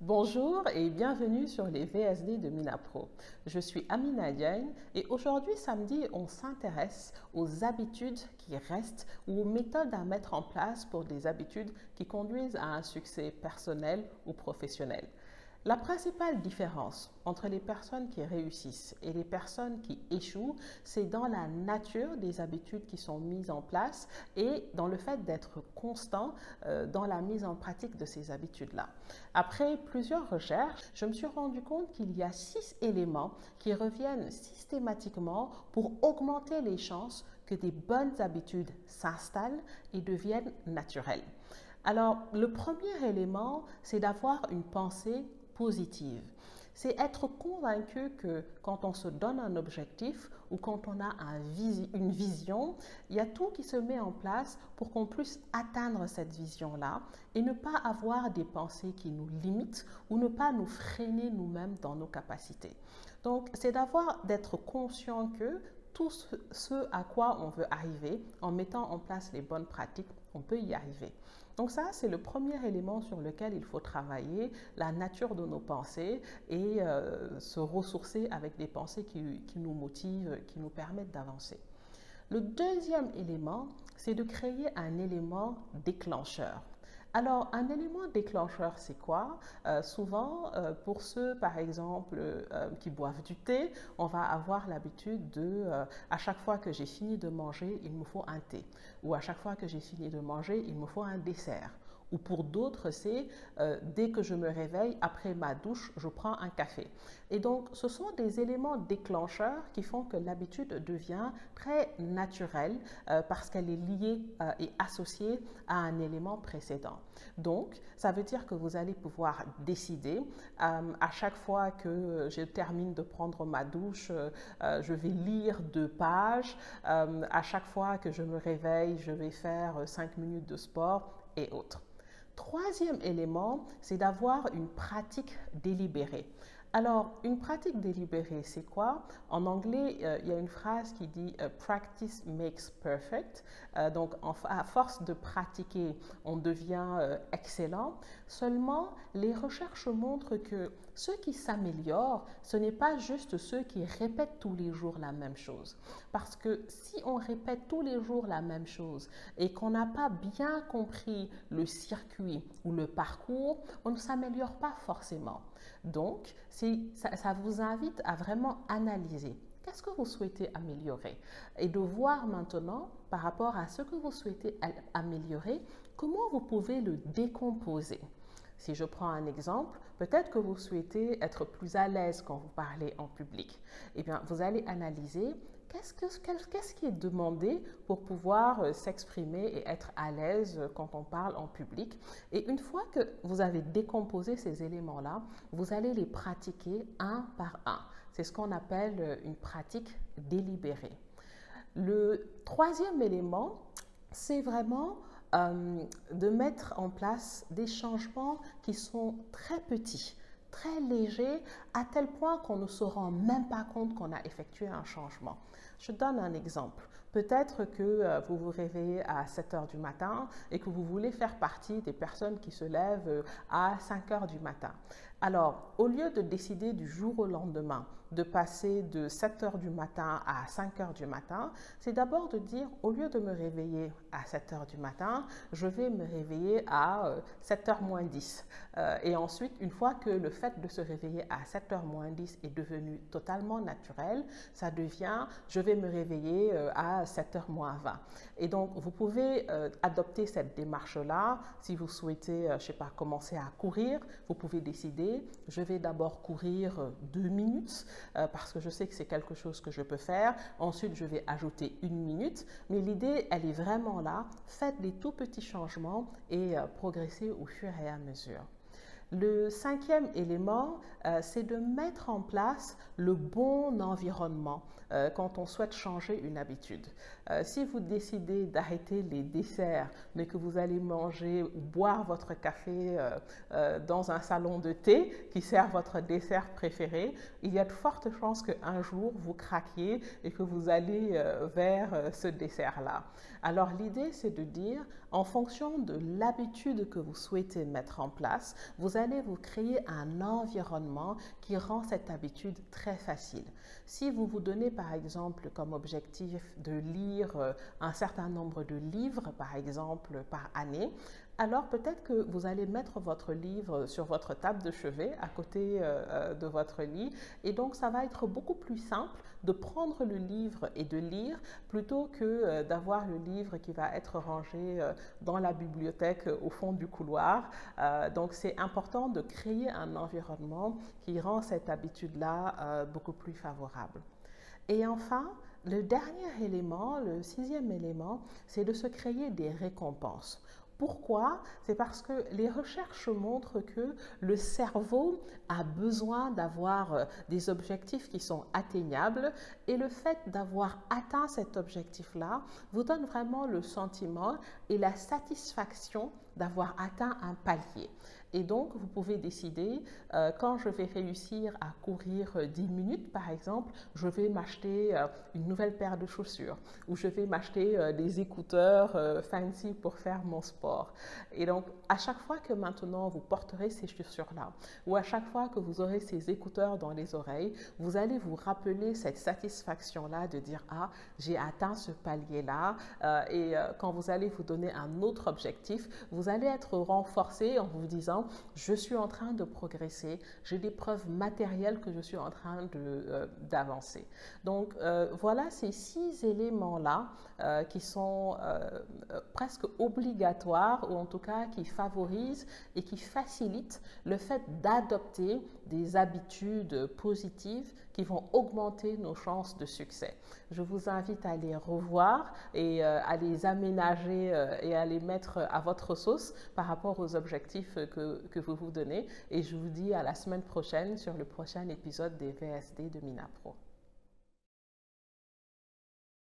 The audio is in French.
Bonjour et bienvenue sur les VSD de Minapro. Je suis Amina Diagne et aujourd'hui samedi, on s'intéresse aux habitudes qui restent ou aux méthodes à mettre en place pour des habitudes qui conduisent à un succès personnel ou professionnel. La principale différence entre les personnes qui réussissent et les personnes qui échouent, c'est dans la nature des habitudes qui sont mises en place et dans le fait d'être constant dans la mise en pratique de ces habitudes-là. Après plusieurs recherches, je me suis rendu compte qu'il y a 6 éléments qui reviennent systématiquement pour augmenter les chances que des bonnes habitudes s'installent et deviennent naturelles. Alors, le premier élément, c'est d'avoir une pensée positive. C'est être convaincu que quand on se donne un objectif ou quand on a une vision, il y a tout qui se met en place pour qu'on puisse atteindre cette vision-là et ne pas avoir des pensées qui nous limitent ou ne pas nous freiner nous-mêmes dans nos capacités. Donc, c'est d'être conscient que tout ce à quoi on veut arriver, en mettant en place les bonnes pratiques, on peut y arriver. Donc ça, c'est le premier élément sur lequel il faut travailler, la nature de nos pensées et se ressourcer avec des pensées qui nous motivent, qui nous permettent d'avancer. Le deuxième élément, c'est de créer un élément déclencheur. Alors, un élément déclencheur, c'est quoi? Souvent, pour ceux, par exemple, qui boivent du thé, on va avoir l'habitude à chaque fois que j'ai fini de manger, il me faut un thé. Ou à chaque fois que j'ai fini de manger, il me faut un dessert. Ou pour d'autres, c'est dès que je me réveille, après ma douche, je prends un café. Et donc, ce sont des éléments déclencheurs qui font que l'habitude devient très naturelle parce qu'elle est liée et associée à un élément précédent. Donc, ça veut dire que vous allez pouvoir décider à chaque fois que je termine de prendre ma douche, je vais lire 2 pages. À chaque fois que je me réveille, je vais faire 5 minutes de sport et autres. Troisième élément, c'est d'avoir une pratique délibérée. Alors, une pratique délibérée, c'est quoi? En anglais, il y a une phrase qui dit Practice makes perfect. Donc, à force de pratiquer, on devient excellent. Seulement, les recherches montrent que ceux qui s'améliorent, ce n'est pas juste ceux qui répètent tous les jours la même chose. Parce que si on répète tous les jours la même chose et qu'on n'a pas bien compris le circuit ou le parcours, on ne s'améliore pas forcément. Donc, ça vous invite à vraiment analyser qu'est-ce que vous souhaitez améliorer et de voir maintenant par rapport à ce que vous souhaitez améliorer, comment vous pouvez le décomposer. Si je prends un exemple, peut-être que vous souhaitez être plus à l'aise quand vous parlez en public. Eh bien, vous allez analyser qu'est-ce qui est demandé pour pouvoir s'exprimer et être à l'aise quand on parle en public. Et une fois que vous avez décomposé ces éléments-là, vous allez les pratiquer un par un. C'est ce qu'on appelle une pratique délibérée. Le troisième élément, c'est vraiment de mettre en place des changements qui sont très petits, très légers, à tel point qu'on ne se rend même pas compte qu'on a effectué un changement. Je donne un exemple. Peut-être que vous vous réveillez à 7 heures du matin et que vous voulez faire partie des personnes qui se lèvent à 5 heures du matin. Alors, au lieu de décider du jour au lendemain de passer de 7 heures du matin à 5 heures du matin, c'est d'abord de dire, au lieu de me réveiller à 7 heures du matin, je vais me réveiller à 7 heures moins 10. Et ensuite, une fois que le fait de se réveiller à 7 heures moins 10 est devenu totalement naturel, ça devient, je vais me réveiller à 7 heures moins 20. Et donc, vous pouvez adopter cette démarche-là. Si vous souhaitez, je ne sais pas, commencer à courir, vous pouvez décider, je vais d'abord courir 2 minutes parce que je sais que c'est quelque chose que je peux faire. Ensuite, je vais ajouter 1 minute. Mais l'idée, elle est vraiment là. Faites des tout petits changements et progressez au fur et à mesure. Le cinquième élément, c'est de mettre en place le bon environnement quand on souhaite changer une habitude. Si vous décidez d'arrêter les desserts, mais que vous allez manger ou boire votre café dans un salon de thé qui sert votre dessert préféré, il y a de fortes chances qu'un jour vous craquiez et que vous allez vers ce dessert-là. Alors l'idée, c'est de dire, en fonction de l'habitude que vous souhaitez mettre en place, vous vous allez vous créer un environnement qui rend cette habitude très facile. Si vous vous donnez par exemple comme objectif de lire un certain nombre de livres, par exemple par année, alors peut-être que vous allez mettre votre livre sur votre table de chevet à côté de votre lit, et donc ça va être beaucoup plus simple de prendre le livre et de lire plutôt que d'avoir le livre qui va être rangé dans la bibliothèque au fond du couloir. Donc c'est important de créer un environnement qui rend cette habitude-là beaucoup plus favorable. Et enfin, le dernier élément, le sixième élément, c'est de se créer des récompenses. Pourquoi? C'est parce que les recherches montrent que le cerveau a besoin d'avoir des objectifs qui sont atteignables, et le fait d'avoir atteint cet objectif-là vous donne vraiment le sentiment et la satisfaction d'avoir atteint un palier. Et donc, vous pouvez décider, quand je vais réussir à courir 10 minutes, par exemple, je vais m'acheter une nouvelle paire de chaussures, ou je vais m'acheter des écouteurs fancy pour faire mon sport. Et donc, à chaque fois que maintenant vous porterez ces chaussures-là, ou à chaque fois que vous aurez ces écouteurs dans les oreilles, vous allez vous rappeler cette satisfaction-là de dire « Ah, j'ai atteint ce palier-là ». Et quand vous allez vous donner un autre objectif, vous allez être renforcé en vous disant je suis en train de progresser, j'ai des preuves matérielles que je suis en train d'avancer. Donc voilà ces 6 éléments-là qui sont presque obligatoires, ou en tout cas qui favorisent et qui facilitent le fait d'adopter des habitudes positives qui vont augmenter nos chances de succès. Je vous invite à les revoir et à les aménager et à les mettre à votre sauce par rapport aux objectifs que vous vous donnez. Et je vous dis à la semaine prochaine sur le prochain épisode des VSD de MINAPRO.